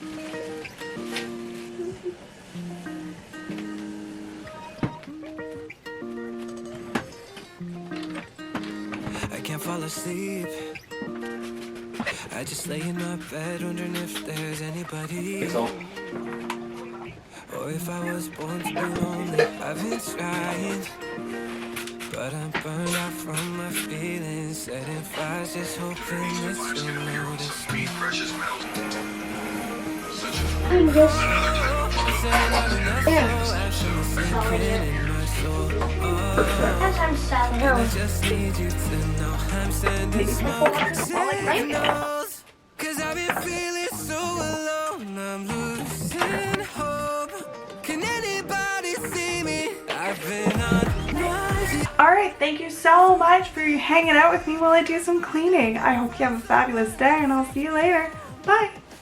I can't fall asleep. I just lay in my bed wondering if there's anybody, or if I was born to be lonely. I've been trying, but I'm burned out from my feelings, setting fires, just hoping that you'll notice me. I'm just as I'm sad now. I just need you to know I'm sending smoke signals, 'cause I've been feeling so alone. I'm losing hope. Can anybody see me? I've been on. Alright, thank you so much for hanging out with me while I do some cleaning. I hope you have a fabulous day and I'll see you later. Bye!